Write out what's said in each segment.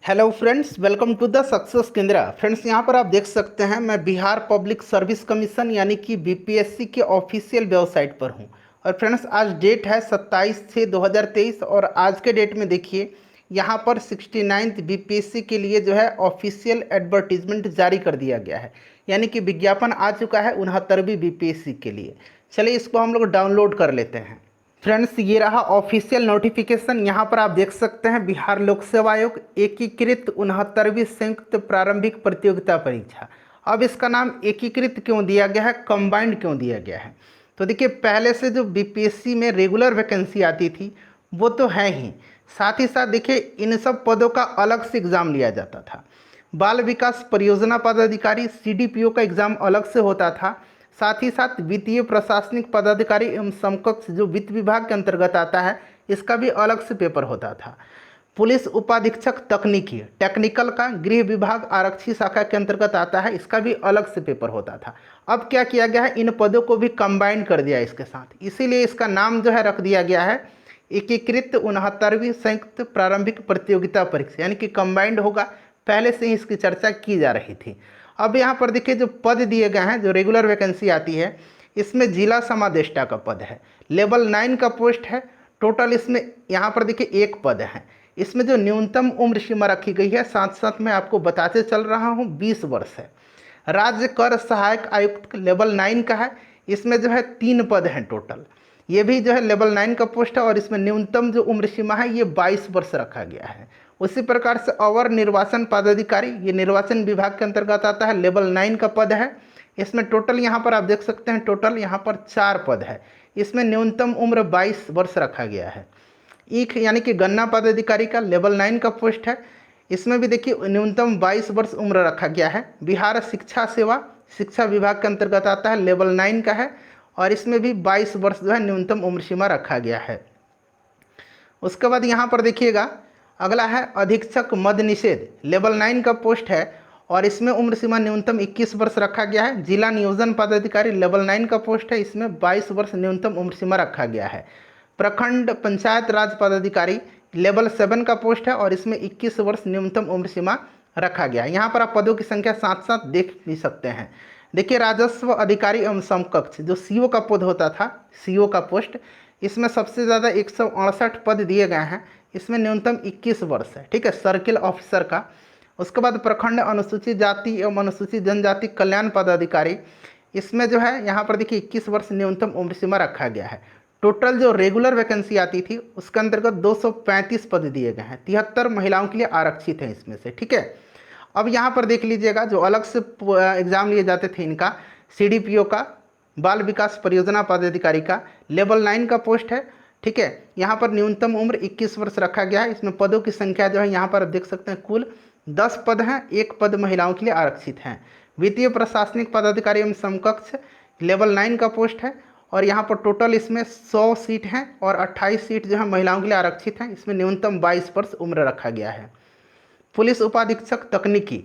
Hello friends, welcome to the success Kendra. Friends, यहाँ पर आप देख सकते हैं मैं बिहार पब्लिक सर्विस कमीशन यानी कि बीपीएससी के ऑफिशियल वेबसाइट पर हूँ। और फ्रेंड्स, आज डेट है 27/6/2023 और आज के डेट में देखिए यहाँ पर 69th बीपीएससी के लिए जो है ऑफिशियल एडवर्टीजमेंट जारी कर दिया गया है, यानी कि विज्ञापन आ चुका है 69वीं बीपीएससी के लिए। चलिए इसको हम लोग डाउनलोड कर लेते हैं। फ्रेंड्स, ये रहा ऑफिशियल नोटिफिकेशन। यहाँ पर आप देख सकते हैं बिहार लोक सेवा आयोग एकीकृत 69वीं संयुक्त प्रारंभिक प्रतियोगिता परीक्षा। अब इसका नाम एकीकृत क्यों दिया गया है, कंबाइंड क्यों दिया गया है? तो देखिए, पहले से जो बीपीएससी में रेगुलर वैकेंसी आती थी वो तो है ही, साथ ही साथ देखिए इन सब पदों का अलग से एग्ज़ाम लिया जाता था। बाल विकास परियोजना पदाधिकारी सीडीपीओ का एग्ज़ाम अलग से होता था। साथ ही साथ वित्तीय प्रशासनिक पदाधिकारी एवं समकक्ष जो वित्त विभाग के अंतर्गत आता है, इसका भी अलग से पेपर होता था। पुलिस उपाधीक्षक तकनीकी टेक्निकल का गृह विभाग आरक्षी शाखा के अंतर्गत आता है, इसका भी अलग से पेपर होता था। अब क्या किया गया है, इन पदों को भी कंबाइन कर दिया इसके साथ, इसीलिए इसका नाम जो है रख दिया गया है एकीकृत 69वीं संयुक्त प्रारंभिक प्रतियोगिता परीक्षा, यानी कि कंबाइंड होगा। पहले से ही इसकी चर्चा की जा रही थी। अब यहाँ पर देखिए जो पद दिए गए हैं, जो रेगुलर वैकेंसी आती है, इसमें जिला समादेष्टा का पद है, लेवल 9 का पोस्ट है। टोटल इसमें यहाँ पर देखिए एक पद है। इसमें जो न्यूनतम उम्र सीमा रखी गई है, साथ साथ मैं आपको बताते चल रहा हूँ, 20 वर्ष है। राज्य कर सहायक आयुक्त लेवल 9 का है। इसमें जो है 3 पद हैं टोटल। ये भी जो है लेवल 9 का पोस्ट है और इसमें न्यूनतम जो उम्र सीमा है ये 22 वर्ष रखा गया है। उसी प्रकार से अवर निर्वाचन पदाधिकारी, ये निर्वाचन विभाग के अंतर्गत आता है, लेवल 9 का पद है। इसमें टोटल यहाँ पर आप देख सकते हैं, टोटल यहाँ पर 4 पद है। इसमें न्यूनतम उम्र 22 वर्ष रखा गया है। ईख यानी कि गन्ना पदाधिकारी का लेवल 9 का पोस्ट है। इसमें भी देखिए न्यूनतम 22 वर्ष उम्र रखा गया है। बिहार शिक्षा सेवा शिक्षा विभाग के अंतर्गत आता है, लेवल 9 का है और इसमें भी 22 वर्ष जो है न्यूनतम उम्र सीमा रखा गया है। उसके बाद यहाँ पर देखिएगा अगला है अधीक्षक मद निषेध, लेवल 9 का पोस्ट है और इसमें उम्र सीमा न्यूनतम 21 वर्ष रखा गया है। जिला नियोजन पदाधिकारी लेवल 9 का पोस्ट है, इसमें 22 वर्ष न्यूनतम उम्र सीमा रखा गया है। प्रखंड पंचायत राज पदाधिकारी लेवल 7 का पोस्ट है और इसमें 21 वर्ष न्यूनतम उम्र सीमा रखा गया है। यहाँ पर आप पदों की संख्या साथ साथ देख भी सकते हैं। देखिए राजस्व अधिकारी एवं समकक्ष जो सीओ का पद होता था, सीओ का पोस्ट, इसमें सबसे ज़्यादा 168 पद दिए गए हैं। इसमें न्यूनतम 21 वर्ष है, ठीक है, सर्किल ऑफिसर का। उसके बाद प्रखंड अनुसूचित जाति एवं अनुसूचित जनजाति कल्याण पदाधिकारी, इसमें जो है यहाँ पर देखिए 21 वर्ष न्यूनतम उम्र सीमा रखा गया है। टोटल जो रेगुलर वैकेंसी आती थी उसके अंतर्गत 235 पद दिए गए हैं, 73 महिलाओं के लिए आरक्षित हैं इसमें से, ठीक है। अब यहाँ पर देख लीजिएगा जो अलग से एग्जाम लिए जाते थे इनका, सीडीपीओ का, बाल विकास परियोजना पदाधिकारी का लेवल 9 का पोस्ट है, ठीक है। यहाँ पर न्यूनतम उम्र 21 वर्ष रखा गया है। इसमें पदों की संख्या जो है यहाँ पर आप देख सकते हैं कुल 10 पद हैं, 1 पद महिलाओं के लिए आरक्षित हैं। वित्तीय प्रशासनिक पदाधिकारी एवं समकक्ष लेवल 9 का पोस्ट है और यहाँ पर टोटल इसमें 100 सीट हैं और 28 सीट जो है महिलाओं के लिए आरक्षित हैं। इसमें न्यूनतम 22 वर्ष उम्र रखा गया है। पुलिस उपाधीक्षक तकनीकी,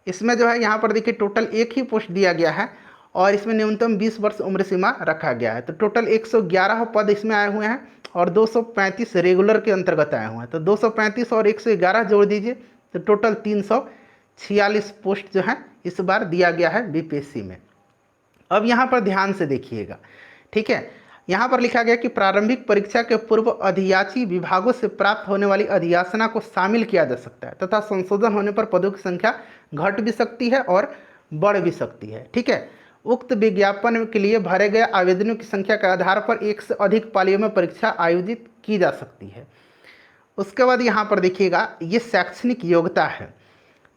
इसमें जो है यहाँ पर देखिए टोटल एक ही पोस्ट दिया गया है और इसमें न्यूनतम 20 वर्ष उम्र सीमा रखा गया है। तो टोटल 111 पद इसमें आए हुए हैं और 235 रेगुलर के अंतर्गत आए हुए हैं। तो 235 और 111 जोड़ दीजिए तो टोटल 346 पोस्ट जो है इस बार दिया गया है बीपीएससी में। अब यहाँ पर ध्यान से देखिएगा, ठीक है। यहाँ पर लिखा गया कि प्रारंभिक परीक्षा के पूर्व अधियाची विभागों से प्राप्त होने वाली अधियाचना को शामिल किया जा सकता है तथा संशोधन होने पर पदों की संख्या घट भी सकती है और बढ़ भी सकती है, ठीक है। उक्त विज्ञापन के लिए भरे गए आवेदनों की संख्या के आधार पर एक से अधिक पालियों में परीक्षा आयोजित की जा सकती है। उसके बाद यहाँ पर देखिएगा ये शैक्षणिक योग्यता है।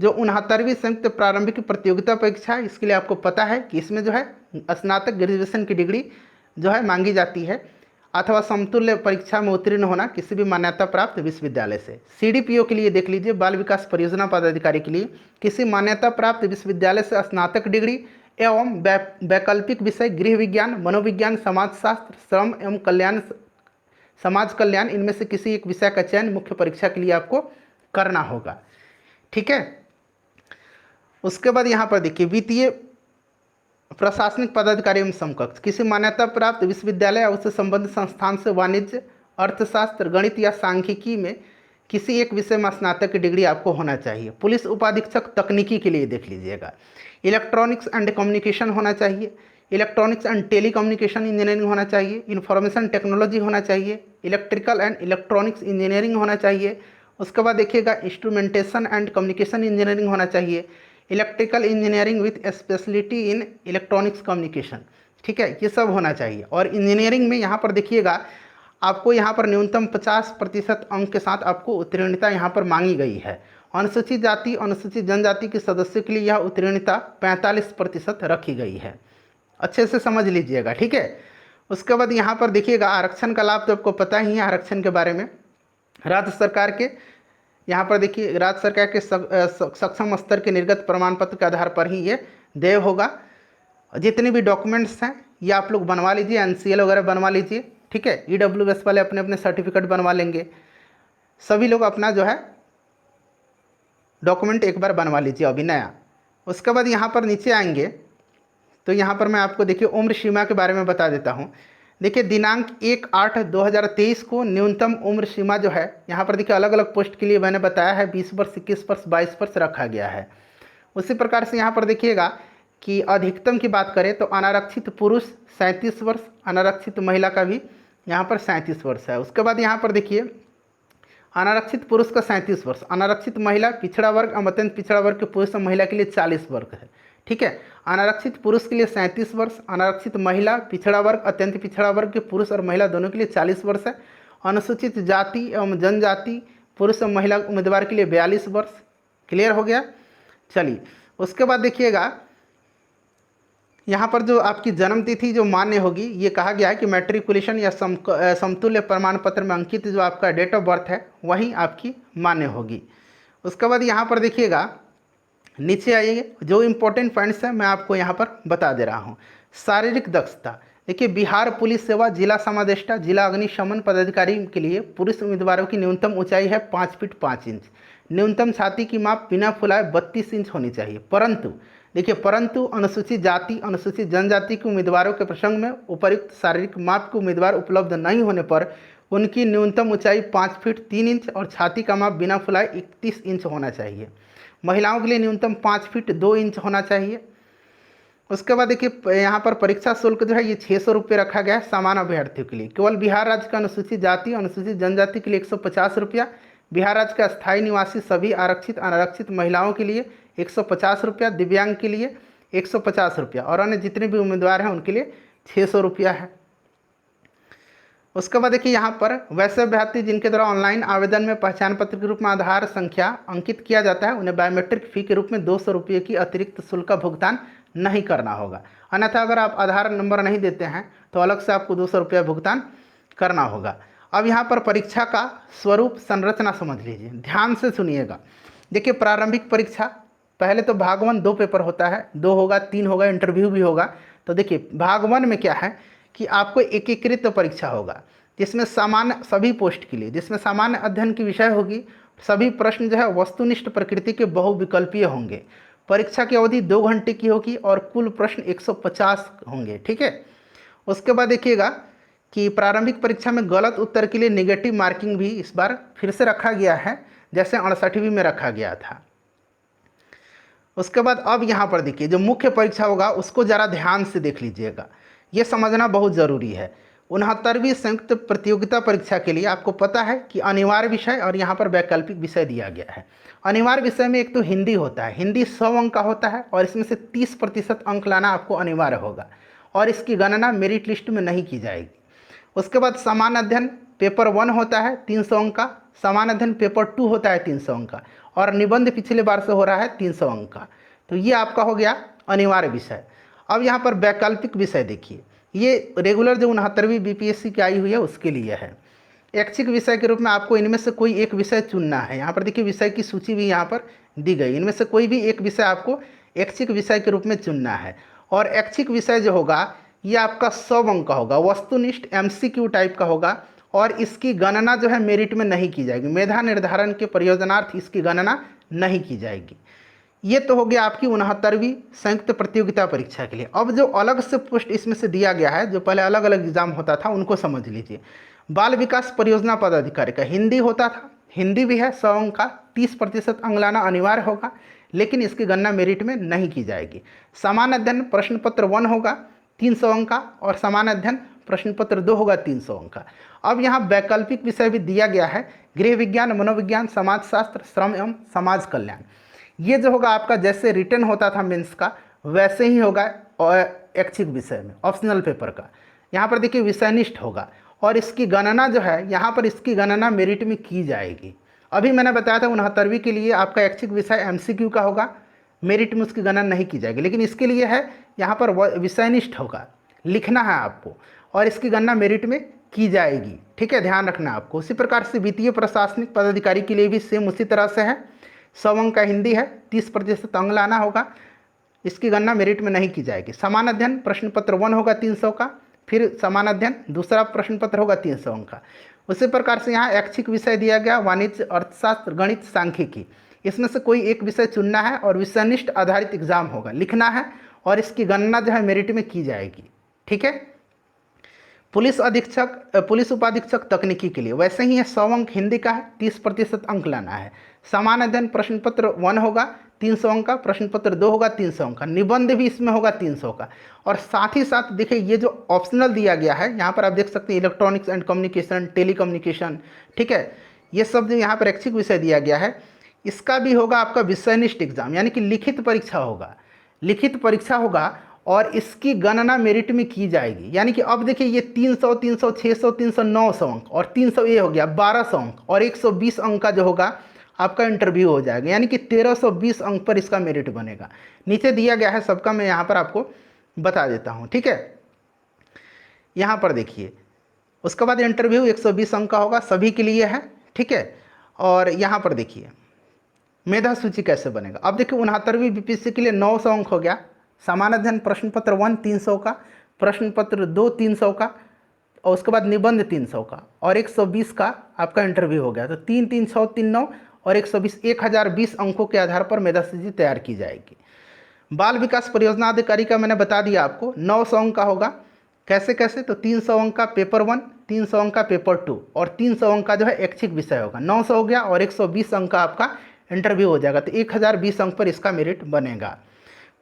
जो 69वीं संयुक्त प्रारंभिक प्रतियोगिता परीक्षा है, इसके लिए आपको पता है कि इसमें जो है स्नातक ग्रेजुएशन की डिग्री जो है मांगी जाती है अथवा समतुल्य परीक्षा में उत्तीर्ण होना किसी भी मान्यता प्राप्त विश्वविद्यालय से। सीडीपीओ के लिए देख लीजिए, बाल विकास परियोजना पदाधिकारी के लिए किसी मान्यता प्राप्त विश्वविद्यालय से स्नातक डिग्री एवं वैकल्पिक विषय गृह विज्ञान, मनोविज्ञान, समाजशास्त्र, श्रम एवं कल्याण, समाज कल्याण, इनमें से किसी एक विषय का चयन मुख्य परीक्षा के लिए आपको करना होगा, ठीक है। उसके बाद यहाँ पर देखिए वित्तीय प्रशासनिक पदाधिकारी एवं समकक्ष किसी मान्यता प्राप्त विश्वविद्यालय या उससे संबद्ध संस्थान से वाणिज्य, अर्थशास्त्र, गणित या सांख्यिकी में किसी एक विषय में स्नातक की डिग्री आपको होना चाहिए। पुलिस उपाधीक्षक तकनीकी के लिए देख लीजिएगा। इलेक्ट्रॉनिक्स एंड कम्युनिकेशन होना चाहिए, इलेक्ट्रॉनिक्स एंड टेलीकम्युनिकेशन इंजीनियरिंग होना चाहिए, इंफॉर्मेशन टेक्नोलॉजी होना चाहिए, इलेक्ट्रिकल एंड इलेक्ट्रॉनिक्स इंजीनियरिंग होना चाहिए। उसके बाद देखिएगा इंस्ट्रूमेंटेशन एंड कम्युनिकेशन इंजीनियरिंग होना चाहिए, electrical engineering with speciality in electronics communication. ठीक है, ये सब होना चाहिए। और इंजीनियरिंग में यहाँ पर देखिएगा आपको यहाँ पर न्यूनतम 50% अंक के साथ आपको उत्तीर्णता यहाँ पर मांगी गई है। अनुसूचित जाति अनुसूचित जनजाति के सदस्यों के लिए यह उत्तीर्णता 45% रखी गई है। अच्छे से समझ लीजिएगा, ठीक है। उसके बाद यहाँ पर देखिएगा आरक्षण का लाभ तो आपको पता ही है आरक्षण के बारे में। राज्य सरकार के यहाँ पर देखिए राज्य सरकार के सक्षम स्तर के निर्गत प्रमाण पत्र के आधार पर ही ये देय होगा। जितने भी डॉक्यूमेंट्स हैं ये आप लोग बनवा लीजिए, NCL वगैरह बनवा लीजिए, ठीक है। EWS वाले अपने अपने सर्टिफिकेट बनवा लेंगे। सभी लोग अपना जो है डॉक्यूमेंट एक बार बनवा लीजिए अभी नया। उसके बाद यहाँ पर नीचे आएंगे तो यहाँ पर मैं आपको देखिए उम्र सीमा के बारे में बता देता हूँ। देखिए दिनांक 1/8/2023 को न्यूनतम उम्र सीमा जो है यहाँ पर देखिए अलग अलग पोस्ट के लिए मैंने बताया है 20 वर्ष, 21 वर्ष, 22 वर्ष रखा गया है। उसी प्रकार से यहाँ पर देखिएगा कि अधिकतम की बात करें तो अनारक्षित पुरुष 37 वर्ष, अनारक्षित महिला का भी यहाँ पर 37 वर्ष है। उसके बाद यहाँ पर देखिए अनारक्षित पुरुष का 37 वर्ष, अनारक्षित महिला पिछड़ा वर्ग और अत्यंत पिछड़ा वर्ग के पुरुष और महिला के लिए 40 वर्ष है, ठीक है। अनारक्षित पुरुष के लिए 37 वर्ष, अनारक्षित महिला पिछड़ा वर्ग अत्यंत पिछड़ा वर्ग के पुरुष और महिला दोनों के लिए 40 वर्ष है। अनुसूचित जाति एवं जनजाति पुरुष और महिला उम्मीदवार के लिए 42 वर्ष। क्लियर हो गया। चलिए उसके बाद देखिएगा यहाँ पर जो आपकी जन्म तिथि जो मान्य होगी, ये कहा गया है कि मैट्रिकुलेशन या समतुल्य प्रमाण पत्र में अंकित जो आपका डेट ऑफ बर्थ है वही आपकी मान्य होगी। उसके बाद यहाँ पर देखिएगा नीचे आइए, जो इम्पोर्टेंट पॉइंट्स हैं मैं आपको यहाँ पर बता दे रहा हूँ। शारीरिक दक्षता देखिए बिहार पुलिस सेवा जिला समादेष्टा जिला अग्निशमन पदाधिकारी के लिए पुरुष उम्मीदवारों की न्यूनतम ऊंचाई है 5 फीट 5 इंच। न्यूनतम छाती की माप बिना फुलाए 32 इंच होनी चाहिए। परंतु अनुसूचित जाति अनुसूचित जनजाति के उम्मीदवारों के प्रसंग में उपर्युक्त शारीरिक माप के उम्मीदवार उपलब्ध नहीं होने पर उनकी न्यूनतम ऊंचाई 5 फीट 3 इंच और छाती का माप बिना फुलाए 31 इंच होना चाहिए। महिलाओं के लिए न्यूनतम 5 फीट 2 इंच होना चाहिए। उसके बाद देखिए यहाँ पर परीक्षा शुल्क जो है ये 600 रुपये रखा गया है सामान्य अभ्यर्थियों के लिए। केवल बिहार राज्य का अनुसूचित जाति अनुसूचित जनजाति के लिए 150 रुपया, बिहार राज्य का स्थायी निवासी सभी आरक्षित अनारक्षित महिलाओं के लिए 150 रुपया, दिव्यांग के लिए 150 रुपया और अन्य जितने भी उम्मीदवार हैं उनके लिए 600 रुपया है। उसके बाद देखिए यहाँ पर वैसे अभ्यर्थी जिनके द्वारा ऑनलाइन आवेदन में पहचान पत्र के रूप में आधार संख्या अंकित किया जाता है उन्हें बायोमेट्रिक फ़ी के रूप में 200 रुपये की अतिरिक्त शुल्क का भुगतान नहीं करना होगा। अन्यथा अगर आप आधार नंबर नहीं देते हैं तो अलग से आपको 200 रुपया भुगतान करना होगा। अब यहाँ पर परीक्षा का स्वरूप संरचना समझ लीजिए, ध्यान से सुनिएगा। देखिए प्रारंभिक परीक्षा पहले तो भाग 1 2 पेपर होता है, 2 होगा 3 होगा, इंटरव्यू भी होगा। तो देखिए भाग 1 में क्या है कि आपको एकीकृत परीक्षा होगा जिसमें सामान्य सभी पोस्ट के लिए जिसमें सामान्य अध्ययन की विषय होगी। सभी प्रश्न जो है वस्तुनिष्ठ प्रकृति के बहुविकल्पीय होंगे। परीक्षा की अवधि 2 घंटे की होगी और कुल प्रश्न 150 होंगे, ठीक है। उसके बाद देखिएगा कि प्रारंभिक परीक्षा में गलत उत्तर के लिए नेगेटिव मार्किंग भी इस बार फिर से रखा गया है, जैसे 68वीं में रखा गया था। उसके बाद अब यहाँ पर देखिए जो मुख्य परीक्षा होगा उसको ज़रा ध्यान से देख लीजिएगा, ये समझना बहुत ज़रूरी है। 69वीं संयुक्त प्रतियोगिता परीक्षा के लिए आपको पता है कि अनिवार्य विषय और यहाँ पर वैकल्पिक विषय दिया गया है। अनिवार्य विषय में एक तो हिंदी होता है, हिंदी 100 अंक का होता है और इसमें से 30% अंक लाना आपको अनिवार्य होगा और इसकी गणना मेरिट लिस्ट में नहीं की जाएगी। उसके बाद सामान्य अध्ययन पेपर 1 होता है 300 अंक का, सामान्य अध्ययन पेपर 2 होता है 300 अंक का और निबंध पिछले बार से हो रहा है 300 अंक का। तो ये आपका हो गया अनिवार्य विषय। अब यहाँ पर वैकल्पिक विषय देखिए, ये रेगुलर जो 69वीं BPSC की आई हुई है उसके लिए है। ऐच्छिक विषय के रूप में आपको इनमें से कोई एक विषय चुनना है। यहाँ पर देखिए विषय की सूची भी यहाँ पर दी गई, इनमें से कोई भी एक विषय आपको ऐच्छिक विषय के रूप में चुनना है। और ऐच्छिक विषय जो होगा ये आपका 100 अंक का होगा, वस्तुनिष्ठ MCQ टाइप का होगा और इसकी गणना जो है मेरिट में नहीं की जाएगी। मेधा निर्धारण के प्रयोजनार्थ इसकी गणना नहीं की जाएगी। ये तो हो गया आपकी 69वीं संयुक्त प्रतियोगिता परीक्षा के लिए। अब जो अलग से पोस्ट इसमें से दिया गया है, जो पहले अलग अलग एग्जाम होता था उनको समझ लीजिए। बाल विकास परियोजना पदाधिकारी का हिंदी होता था हिंदी भी है 100 अंक का, 30% अंक लाना अनिवार्य होगा, लेकिन इसकी गणना मेरिट में नहीं की जाएगी। सामान्य अध्ययन प्रश्न पत्र 1 होगा 300 अंक का, और सामान्य अध्ययन प्रश्न पत्र 2 होगा 300 अंक का। अब यहाँ वैकल्पिक विषय भी दिया गया है, गृह विज्ञान, मनोविज्ञान, समाजशास्त्र, श्रम एवं समाज कल्याण। ये जो होगा आपका जैसे रिटर्न होता था मेंस का, वैसे ही होगा और ऐच्छिक विषय में ऑप्शनल पेपर का। यहाँ पर देखिए विषयनिष्ठ होगा, और इसकी गणना जो है यहाँ पर इसकी गणना मेरिट में की जाएगी। अभी मैंने बताया था 69वीं के लिए आपका ऐच्छिक विषय MCQ का होगा, मेरिट में उसकी गणना नहीं की जाएगी, लेकिन इसके लिए है यहाँ पर विषयनिष्ठ होगा, लिखना है आपको, और इसकी गणना मेरिट में की जाएगी। ठीक है, ध्यान रखना आपको। उसी प्रकार से वित्तीय प्रशासनिक पदाधिकारी के लिए भी सेम उसी तरह से है। 100 अंक का हिंदी है, 30% अंक लाना होगा, इसकी गणना मेरिट में नहीं की जाएगी। समान अध्ययन प्रश्न पत्र 1 होगा 300 का, फिर समान अध्ययन दूसरा प्रश्न पत्र होगा 300 अंक का। उसी प्रकार से यहाँ ऐच्छिक विषय दिया गया वाणिज्य, अर्थशास्त्र, गणित, सांख्यिकी। इसमें से कोई एक विषय चुनना है और विषयनिष्ठ आधारित एग्जाम होगा, लिखना है, और इसकी गणना जो है मेरिट में की जाएगी। ठीक है। पुलिस उपाधीक्षक तकनीकी के लिए वैसे ही है, 100 अंक हिंदी का है, 30% अंक लाना है। सामान्य अध्ययन प्रश्न पत्र 1 होगा 300 अंक का, प्रश्न पत्र 2 होगा 300 अंक का, निबंध भी इसमें होगा 300 का। और साथ ही साथ देखिए ये जो ऑप्शनल दिया गया है यहाँ पर आप देख सकते हैं, इलेक्ट्रॉनिक्स एंड कम्युनिकेशन, टेलीकम्युनिकेशन। ठीक है, ये सब जो यहाँ पर ऐच्छिक विषय दिया गया है, इसका भी होगा आपका विषयनिष्ठ एग्जाम, यानी कि लिखित परीक्षा होगा, लिखित परीक्षा होगा, और इसकी गणना मेरिट में की जाएगी। यानी कि अब देखिए ये 300, 300, 600, 300, 900 अंक, और 300 ये हो गया 1200 अंक, और 120 अंक का जो होगा आपका इंटरव्यू हो जाएगा, यानी कि 1320 अंक पर इसका मेरिट बनेगा। नीचे दिया गया है सबका, मैं यहाँ पर आपको बता देता हूँ। ठीक है, यहाँ पर देखिए, उसके बाद इंटरव्यू 120 अंक का होगा, सभी के लिए है। ठीक है, और यहाँ पर देखिए मेधा सूची कैसे बनेगा। अब देखिए 69वीं BPSC के लिए 900 अंक हो गया। सामान्य अध्ययन प्रश्न पत्र 1 300 का, प्रश्न पत्र 2 300 का, और उसके बाद निबंध 300 का, और 120 का आपका इंटरव्यू हो गया। तो 3 3 6 3 9 और 120 1020 अंकों के आधार पर मेधा सूची तैयार की जाएगी। बाल विकास परियोजना अधिकारी का मैंने बता दिया आपको, 900 अंक का होगा। कैसे कैसे, तो 300 अंक का पेपर 1, 300 अंक का पेपर 2, और 300 अंक का जो है ऐच्छिक विषय होगा। 900 हो गया, और 120 अंक का आपका इंटरव्यू हो जाएगा, तो 1020 अंक पर इसका मेरिट बनेगा।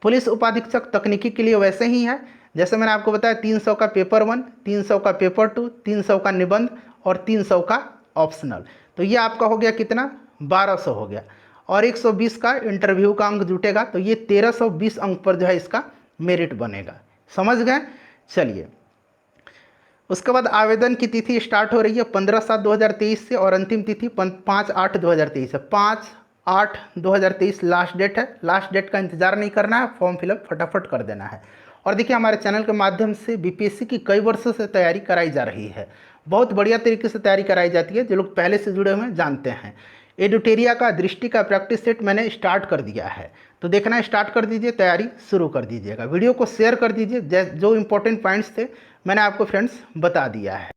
पुलिस उपाधीक्षक तकनीकी के लिए वैसे ही है, जैसे मैंने आपको बताया 300 का पेपर 1, 300 का पेपर 2, 300 का निबंध, और 300 का ऑप्शनल। तो ये आपका हो गया कितना, 1200 हो गया, और 120 का इंटरव्यू का अंक जुटेगा, तो ये 1320 अंक पर जो है इसका मेरिट बनेगा। समझ गए। चलिए, उसके बाद आवेदन की तिथि स्टार्ट हो रही है 15/7/2023 से, और अंतिम तिथि 5/8/2023 है। 5/8/2023 लास्ट डेट है। लास्ट डेट का इंतजार नहीं करना है, फॉर्म फिलअप फटाफट कर देना है। और देखिए हमारे चैनल के माध्यम से BPSC की कई वर्षों से तैयारी कराई जा रही है, बहुत बढ़िया तरीके से तैयारी कराई जाती है, जो लोग पहले से जुड़े हुए हैं जानते हैं। एडुटेरिया का दृष्टि का प्रैक्टिस सेट मैंने स्टार्ट कर दिया है, तो देखना स्टार्ट कर दीजिए, तैयारी शुरू कर दीजिएगा। वीडियो को शेयर कर दीजिए, जो इंपॉर्टेंट पॉइंट्स थे मैंने आपको फ्रेंड्स बता दिया है।